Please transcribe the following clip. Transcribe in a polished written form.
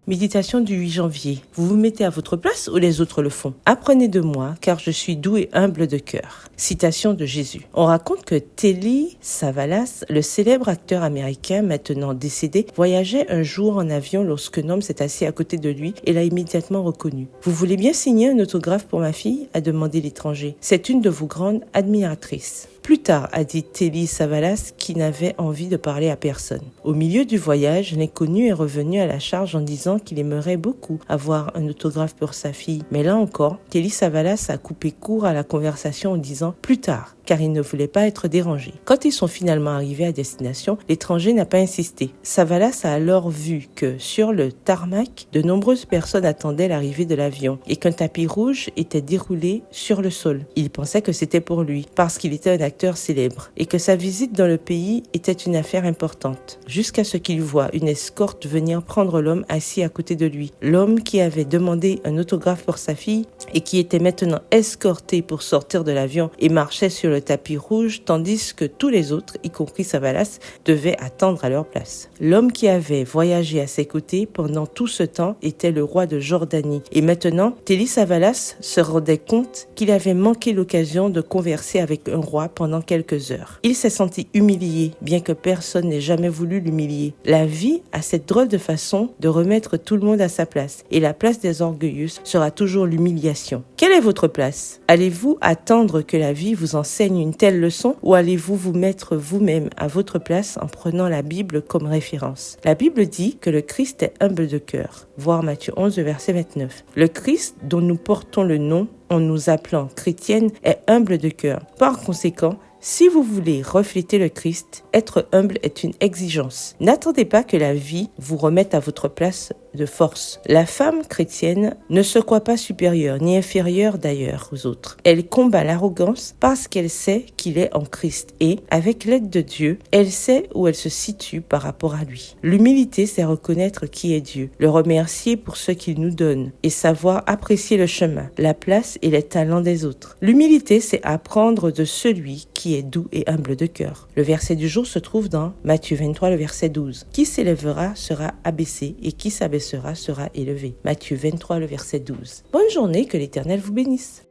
Méditation du 8 janvier. Vous vous mettez à votre place ou les autres le font? Apprenez de moi, car je suis doux et humble de cœur. Citation de Jésus. On raconte que Telly Savalas, le célèbre acteur américain maintenant décédé, voyageait un jour en avion lorsqu'un homme s'est assis à côté de lui et l'a immédiatement reconnu. « Vous voulez bien signer un autographe pour ma fille ?» a demandé l'étranger. « C'est une de vos grandes admiratrices. » Plus tard, a dit Telly Savalas, qui n'avait envie de parler à personne. Au milieu du voyage, l'inconnu est revenu à la charge en disant qu'il aimerait beaucoup avoir un autographe pour sa fille. Mais là encore, Telly Savalas a coupé court à la conversation en disant « plus tard », car il ne voulait pas être dérangé. Quand ils sont finalement arrivés à destination, l'étranger n'a pas insisté. Savalas a alors vu que, sur le tarmac, de nombreuses personnes attendaient l'arrivée de l'avion et qu'un tapis rouge était déroulé sur le sol. Il pensait que c'était pour lui, parce qu'il était un acteur célèbre, et que sa visite dans le pays était une affaire importante, jusqu'à ce qu'il voit une escorte venir prendre l'homme assis à côté de lui. L'homme qui avait demandé un autographe pour sa fille et qui était maintenant escorté pour sortir de l'avion et marchait sur le tapis rouge, tandis que tous les autres, y compris Savalas, devaient attendre à leur place. L'homme qui avait voyagé à ses côtés pendant tout ce temps était le roi de Jordanie. Et maintenant, Telly Savalas se rendait compte qu'il avait manqué l'occasion de converser avec un roi pendant quelques heures. Il s'est senti humilié, bien que personne n'ait jamais voulu l'humilier. La vie a cette drôle de façon de remettre tout le monde à sa place. Et la place des orgueilleux sera toujours l'humiliation. Quelle est votre place? Allez-vous attendre que la vie vous enseigne une telle leçon ou allez-vous vous mettre vous-même à votre place en prenant la Bible comme référence? La Bible dit que le Christ est humble de cœur. Voir Matthieu 11, verset 29. Le Christ dont nous portons le nom en nous appelant chrétiennes est humble de cœur. Par conséquent, si vous voulez refléter le Christ, être humble est une exigence. N'attendez pas que la vie vous remette à votre place de force. La femme chrétienne ne se croit pas supérieure ni inférieure d'ailleurs aux autres. Elle combat l'arrogance parce qu'elle sait qu'il est en Christ et, avec l'aide de Dieu, elle sait où elle se situe par rapport à lui. L'humilité, c'est reconnaître qui est Dieu, le remercier pour ce qu'il nous donne et savoir apprécier le chemin, la place et les talents des autres. L'humilité, c'est apprendre de celui qui est doux et humble de cœur. Le verset du jour se trouve dans Matthieu 23, le verset 12. Qui s'élèvera sera abaissé et qui s'abaissera sera élevé. Matthieu 23, le verset 12. Bonne journée, que l'Éternel vous bénisse.